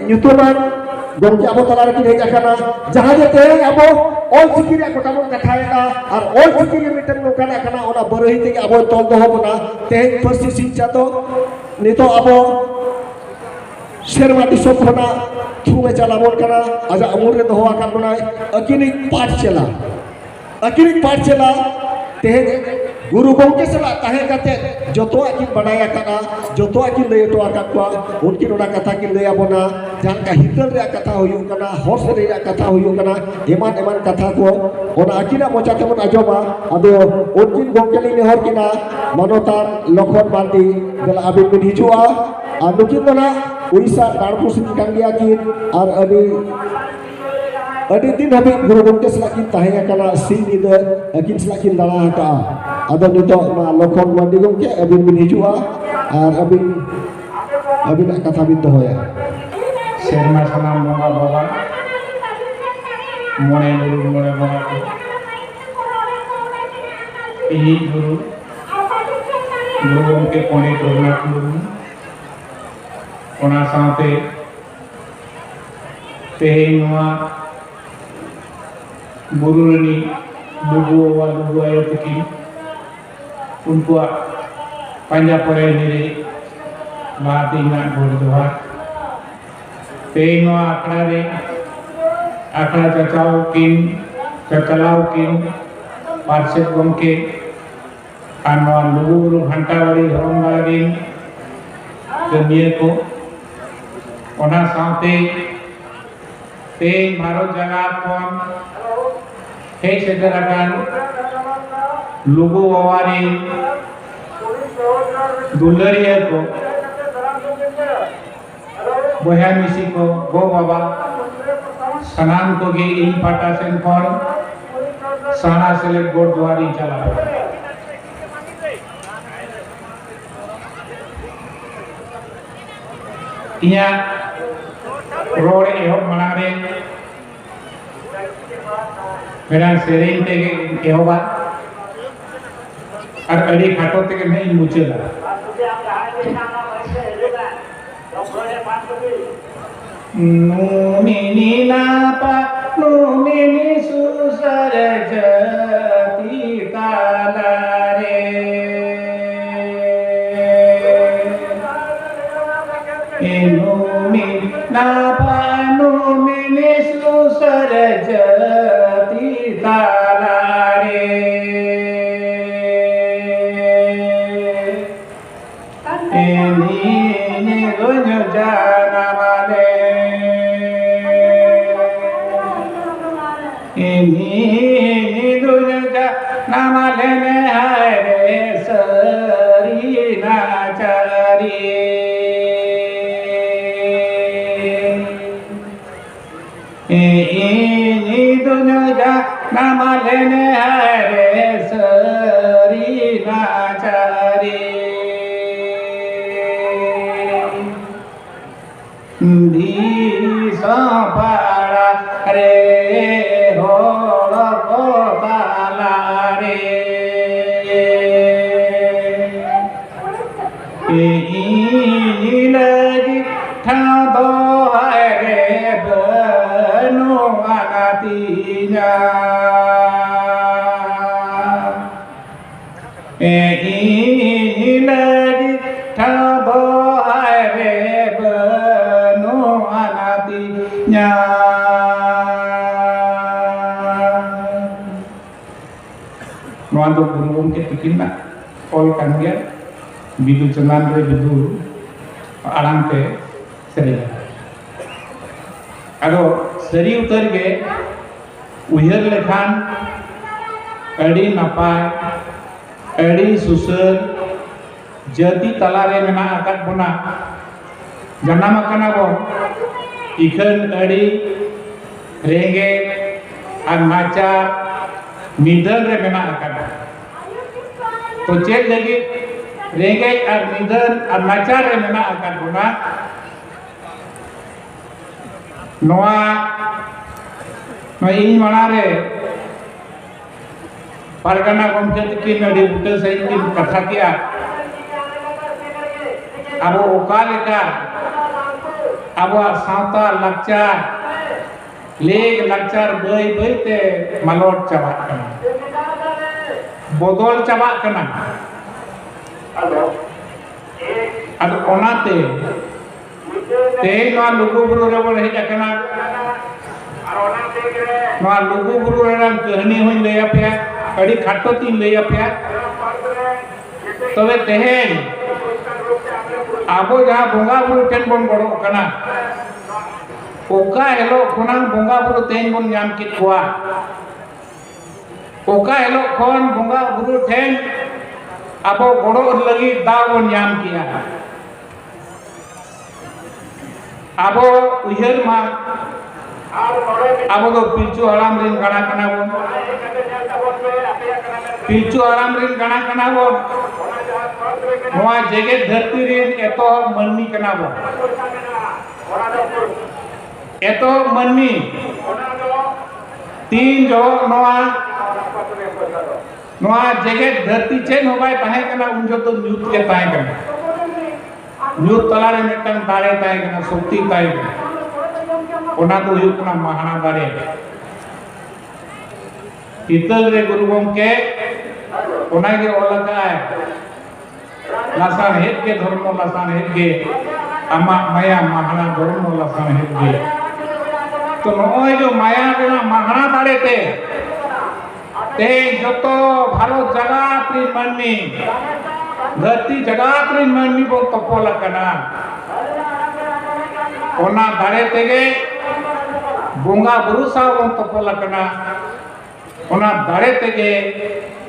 nyutuman gomke abo talar ki hej akana jahan je te abo ol chiki re kota bon katha eta ar ol chiki re miten nokana kana ona borohi tege abo tol doho bona te parsi शिक्षा तो nito abo serma disop khona thume chalabon kana aja amur re doho akan bonai akinik pathshala te guru gomke sala tahe kate joto akin badaya kana joto akin lay to akan kwa unki ona katha kin lay abona jan ka hitel re katha hoyu kana hos re katha hoyu kana eman katha ko ona akina mocha temon ajoma ado unki gomke li nehor kina manotar lokhon mandi gala abin bin hijua anukin dona Uisa darpu sini kandia kin ar adi din habis guru gomke selakin tahenya kana sini de akin selakin dala ka ada nito ma lokhon mandi gomke abin bin hijua ar abin katha bin dohoya serma sanam bonga bonga mone bonga ini guru gomke pone corona guru ona saate tehema buruni bugu ayo tiki unkuak panja pore nire mati ngan berdoa tehema akra cacau kin parsek gomke anwa lugu hantawari horon balagin dunia ko ona saate te maro jagat kon hei sederakan lugu wawari dulariya ko boya misi ko go baba sanan ko ge in pata sen kon sana sele gurdwari chala inya rore ehok manare medan sering tege ehoba ar adi khato tege nahi muchela numini napa numini susar jati talare Inumi napa numini susar jati talare ini gunyo jana male ini gunyo jana male ne hare sari nachari ini dunia nama lene hare sari nachari di sapara re holo kotala re ini lagi thado hare anatinya ini lagi thabo hare benu anatinya nuanto burung ke tikinna ol kangia bidu cenan re bidu alang te seri ado seri utar ge uyar lekhan adi napai adi susur jati talare mena akat bona janam akana bo ikan adi renge ar maca nidar re mena akat to chet lagi renge ar nidar ar maca re mena akat bona noa ini manare pargana gomke tikin adi buta sayin katha kiya abo oka leka abuah sawta lakcar leg lakcar bayi bayi te malot cabak kena bodol cabak kena ado onate te noa lugu buru rebon hej akana noa lugu buru ran kahani hoin lay apya adi khato tin lay apya tobe tehen abo jaha bonga buru ten bon goro kana oka elo khonang bonga buru ten bon nyam kit kwa oka elo khon bonga buru ten abo goro lagi daw bon nyam kiya abo uher ma abo do pilchu haram rin gana kana bon pilchu haram rin gana kana bon noa jeget dharti rin eto manni kana bon eto manni तीन जो नोआ जेगेट धरती चे नोबाय ताहे कना उन जो तो न्यूट के ताहे कना न्यूट तलारे मिटन दारे ताहे कना शक्ति ताहे कना ओना तो हुयुक कना महाना दारे इतल रे गुरु गमके ओना के ओलकाय लासान हेत के धर्म लासान हेत के आमा माया महाना धर्म लासान हेत के तो नोय जो माया रेना महाना दारे ते जतो भारत जगत रे मन्नी धरती जगत रे मन्नी बो तपोला कना ओना दारे तेगे बोंगा बुरु साव बो तपोला कना ओना दारे तेगे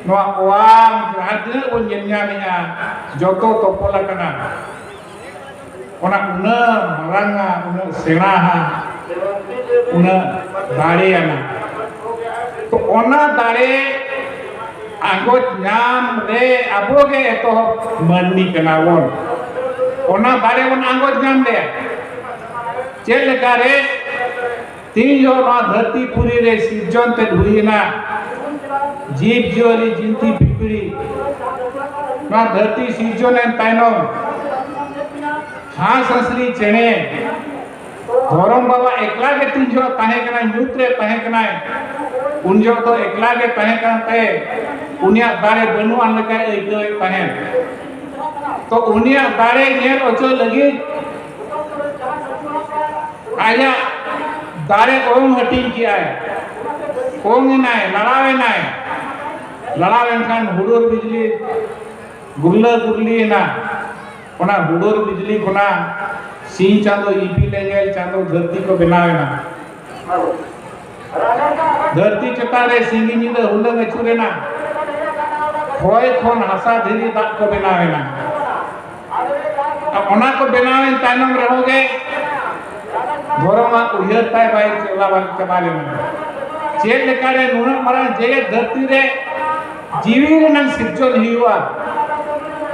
नोआ ओआम राजन बो nyanya जतो तपोला कना ओना उना रंगा उना सेनाहा उना दारे आना तो ओना दारे आगोत नाम रे अबोगे तो मन्नी कनावन ओना दारे वन आगोत नाम दे चेल लेकारे तीन जो ना धरती पूरी रे सिजन ते धुईना जीव जियोली जिंती पिपड़ी ना धरती सिजन एन ताइनो हाँ संसली चेने धोरम बाबा एकला के तीन जो ताहे कना न्यूत्रे ताहे कना उन जो तो एकला के ताहे कना ते उनिया दारे बनु आन लगा एकलो ताहे तो उनिया दारे नेल ओचो लगी आया दारे ओम हटिंग किया है ओम नाय लड़ावे खान हुडोर बिजली गुल्ला गुल्ली ना ओना हुडोर बिजली कोना सी चांदो ईपी लेंगे चांदो धरती को बनावे ना धरती चतारे सिंगी नींद हुलंग अचुरे ना खोय खोन हसा धीरी दाग को बनावे ना अब ओना को बनावे ताइनम रहोगे धोरमा उहर ताय बाय चला बाल चबाले ना चेल लेकारे नुना मरा जे धरती रे जीवी रे नन सिजन हिवा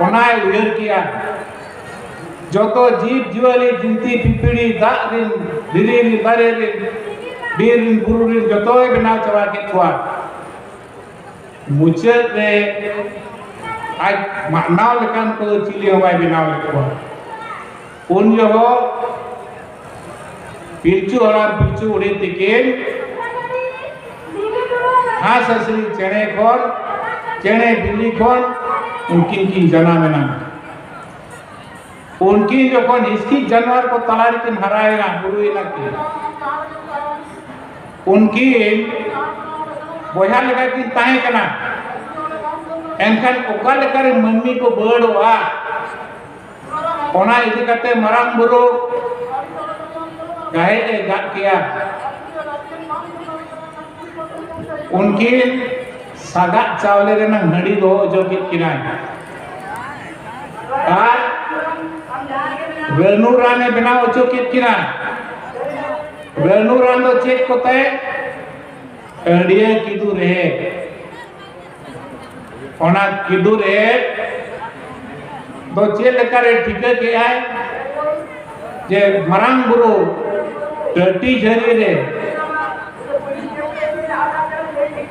ओना उहर किया जो तो जीव जीवाली जिंती पिपड़ी दाग रिन धीरे री दारे रिन बीर रिन गुरु रिन जो तो बनाव चबा के खुआ मुझे रे आज नाव लेकान को चिली हवाई बनाव लेकुआ उन जो हो पिलचू हराम पिलचू उड़ी तिकेन हाँ ससरी चने खोन चने बिल्ली खोन उनकिन की जना में ना उनकी जो कौन इसकी जानवर को तलारी किन हराएगा गुरु इना की उनकी बोझा लगा कि ताहे कना एनखान ओका लेकर मन्नी को बड़वा ओना इदी करते मरांग बुरु गाहे ए गाट किया उनकी सागा चावले रे ना हड़ी दो जो किना और वेलनुरा ने बनाव ओचो किना वेलनुरा दो चेक कोते अडिये किदु रहे ओना किदु रहे दो चेल करे ठीक के आए जे मरांग बुरु टटी झरी रे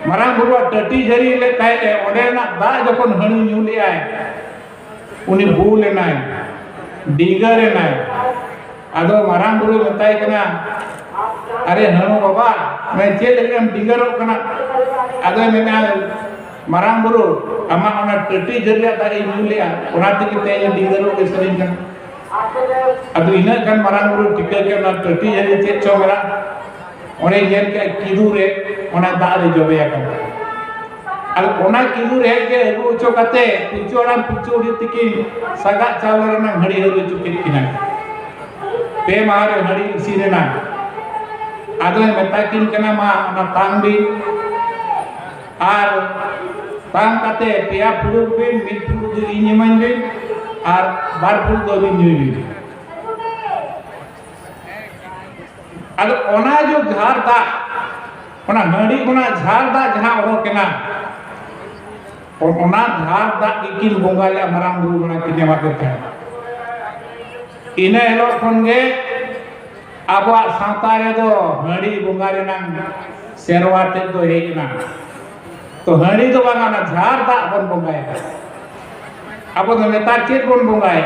मरांग बुरु टटी झरी ले ताय ओने ना दा जखन हणी न्यूले आए उनी बू लेना है डीगर लेना है आदो मारांग बुरु बताय कना अरे हनु बाबा मैं चेल लेम डिंगरो कना आदो मेना मारांग बुरु अमा ओना टटी जरिया दाई नुलिया ओना तिके ते डिंगरो के सरिन कना आदो इना kan मारांग बुरु टिके के ना टटी जरिया चे चोगरा ओने जेन के किदू रे ओना दा रे जोबेया कना al ona kidu re ke ru ucho kate pichoram pichuri tikin saga chawla na hadi hadi chukit kina pe mare hadi sirena ado metakin kana ma na tangbi ar tang kate pia puru bin mit puru di inyeman bin ar bar puru do bin nyui ado ona jo jhar da ona hadi ona jhar da jaha oro kena ona jhar da ikin bongala marang guru na kinya makete ina elo khonge abwa santa re do hadi bongare nang serwa te do hejna to hadi do banga na jhar da bon bongaya abo do netar chet bon bongaya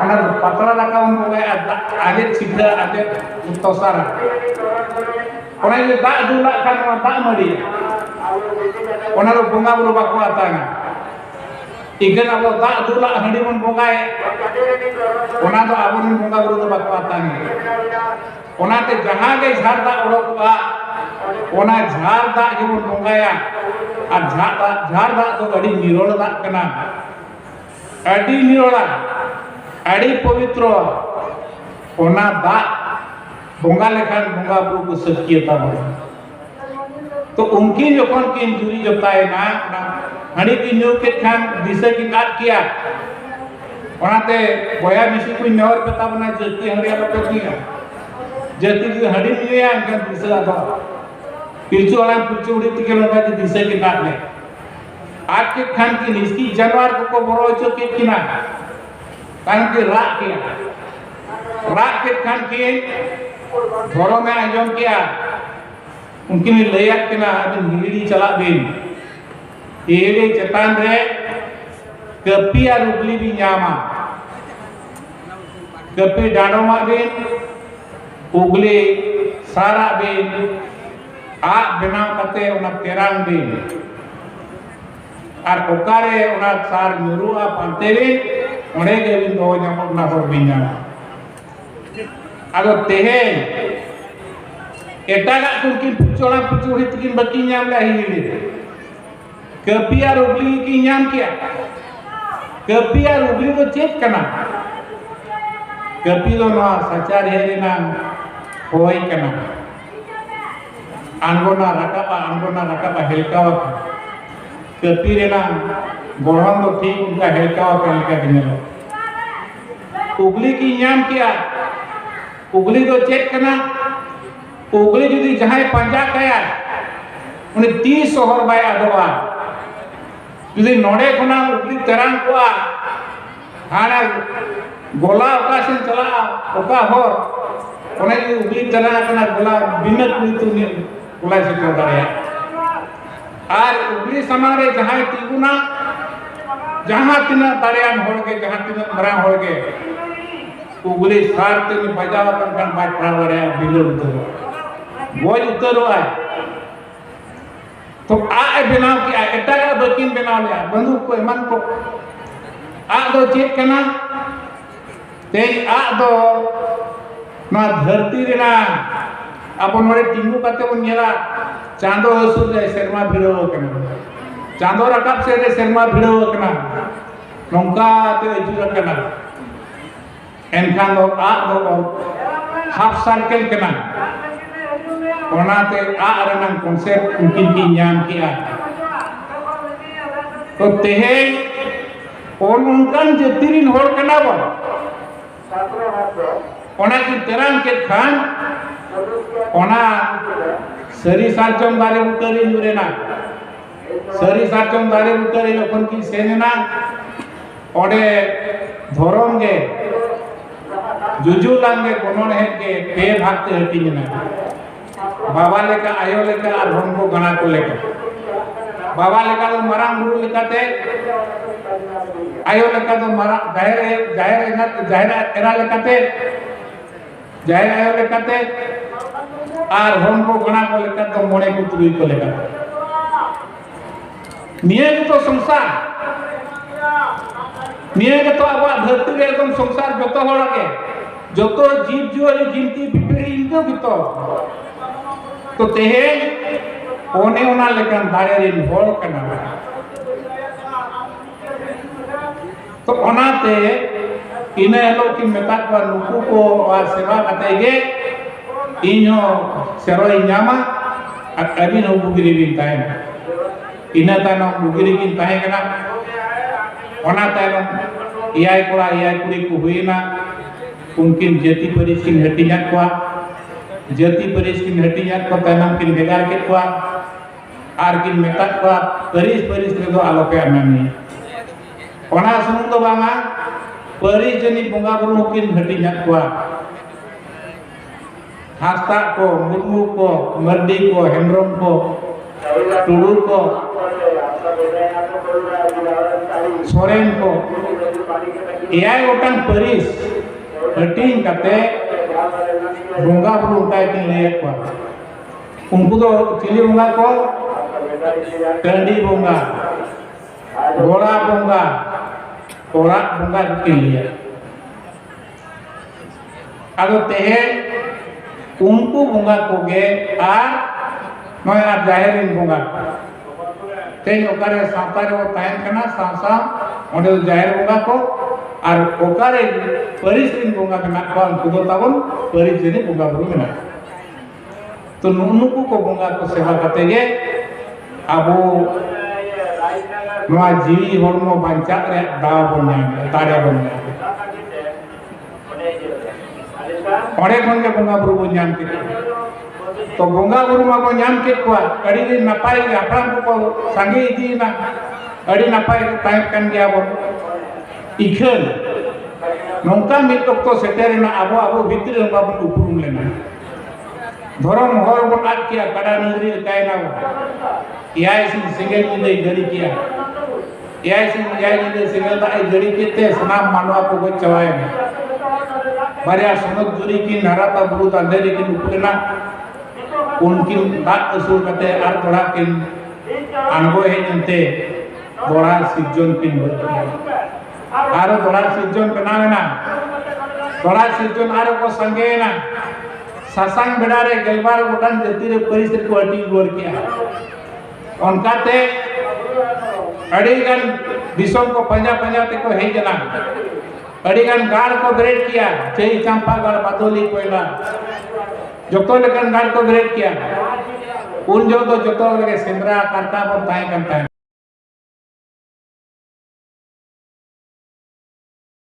ana patla da kaun bongaya age sidha age tosara ona ye da dula kan da mari ona ro bonga buru bakku atana ikan abo da dula hadi mon bongae ona do abon bonga buru do bakku atani ona te jaha ge jhar da orokwa ona jhar da ge mon bongaya ar jhar da do adi nirol da kana adi nirola adi pavitro ona da bonga lekhan bonga buru ko sakyata bo तो उनकी जोखन की injury जोताए ना हनी की new के खान दिशा की काट किया ओनाते बोया मिसी कोई नवर पता बना जति हरिया पता किया जति की हडी निया का दिशा था पिचु वाला पिचु उड़ी के लोग की दिशा की काट ले आज के खान की इसकी जानवर को बरो चो के किना कान की रात किया रात के खान की घरों में आयोजन किया उनकी लैया के ना नीली चला बिन ये चतान रे कपिया रुबली भी न्यामा कपि डाडोमा बिन उगली सारा बिन आ बनाव कते उना तेरांग बिन आर ओकारे उना सार नुरुआ पांते बिन ओने के बिन दो न्यामा उना हो बिन न्यामा आगो तेहे एटागा कुनकिन पुचोड़ा पुचोड़ी तिकिन बकी ᱧᱟᱢ ला हिली कपिया रुबली की ᱧᱟᱢ किया कपिया रुबली तो चेक कना कपि दो ना सचार हेरेना होय कना आंगोना रकाबा हेलकावा कपि रेना गोरम दो ठीक उनका हेलकावा का लेका दिनेलो उगली की ᱧाम किया उगली तो चेक कना उगली जुदी जहां पंजा कया उन्हें 30 शहर बाय आदवा जुदी नोडे खुना उगली तेरांग कोआ हाना गोला ओकाशन चला ओका हो उन्हें उगली तेरांग कना गोला बिनत तुनी गोला से को दाया आर उगली समारे जहां तिगुना जहां तिना दाड़ियान होड़गे जहां तिना मरा होड़गे उगली सार तिनी बजावा कन बाय प्रावरे बिलो उतर वो उतर है तो आ बनाव किया एटा का बकिन बनाव लिया बंदूक को मन को आ दो चेक करना ते आ दो ना धरती रेना अपन मोरे टिंगू काते बन नेला चांदो हसुर दे शर्मा भिड़ो कना चांदो रकाब से दे शर्मा भिड़ो कना नोंका ते अजुर कना एनखान दो आ दो हाफ सर्कल कना ओनाते आरनन कॉन्सेप्ट उनकिन की ᱧᱟᱢ किया तो तेहे उनकन जतिरिन होड़ कना बो ओना की तेरांग के खान ओना सरी साचम दारे उतरी नुरेना सरी साचम दारे उतरी लोकन की सेनेना ओडे धोरोंगे जुजुलांगे कोनोन है के पे भागते हटिना बाबा लेका आयो लेका और हमको गणा को लेका बाबा लेका तो मारांग गुरु लेकाते आयो लेका तो मारा जाहिर एरा लेकाते जाहिर आयो लेकाते और हम को गणा को लेका तो मोड़े को तुरी को लेका निये तो संसार निये तो अब धरती रे एकदम संसार जतो होड़ा के जतो जीव जीवली जिंती पिपड़ी इनको कितो तो तेहे ओने ओना लेकन दारे रे होड़ कना तो ओनाते इने हेलो कि मेता को नुकु को और सेवा कतेगे इनो सेरोई न्यामा अभी नो बुगिरी बिन ताई इना तानो बुगिरी बिन ताई कना ओना तानो इयाय कोड़ा इयाय कुड़ी को हुईना उनकिन जाति परिस किन हटिया को जाति परिस किन हटिया को तानाम किन बेगार के को आर किन मेता को परिस परिस रे दो आलोपे अनानी ओना सुनु दो बांगा परिस जनी बोंगा बुरु किन हटिया को हास्ता को मुर्मू को मर्दी को हेमब्रम को टुडू को सोरेन को एआई गोटान परिस हटिंग कते बोंगा बुरु उठाय किन ले को उनको तो चिली बोंगा को टंडी बोंगा गोड़ा बोंगा कोरा बोंगा किन लिया आदो तेहे उनको बोंगा कोगे आर नय आर जाहिरिन बोंगा तेन ओकारे सातारे वो तायन कना सासा ओंडे जाहिर बोंगा को आर ओकारे परिसरिन बोंगा कना को उनको दो ताबन परिसरिन बोंगा बुरु मेना तो नुनुकु को बोंगा को सेवा कतेगे आबो नवा जीवी हरमो बांचा रे दाव बन जाए तारे बन जाए ओडे खन के बोंगा बुरु बन जाम के तो बोंगा बुरु मा को नाम के को अड़ी दिन नपाय के अपराम को संगे इदी ना अड़ी नपाय के टाइम कन गया बो इखन नोंका मित तो सेटेरना आबो आबो भितर बाबू उपरुम लेना धरम हर बन आट किया कड़ा नगरी कायना याय सिंगल ने गड़ी किया याय ने सिंगल दा गड़ी केते सनाम मानवा को गो चवाय बारिया सुनत जुरी की नाराता बुरु अंधेरी की उपलेना उनकी बात असुर कते आर थोड़ा किन अनुभव है जनते दोड़ा सिजन किन आर दोड़ा सिजन बनावेना दोड़ा सिजन आर को संगे ना सासांग बेडारे गलबार गोटान जति रे परिस्थिति को अटी गोर किया उनकाते अड़ीगन दिसों को पंजा पंजा ते को हे जना अड़ीगन गाड़ को ग्रेड किया चई चंपा गाड़ बादोली कोयला जोतो लेकन गाड़ को ग्रेड किया उन जो तो जोतो लगे सेंद्रा करता पर ताई करता है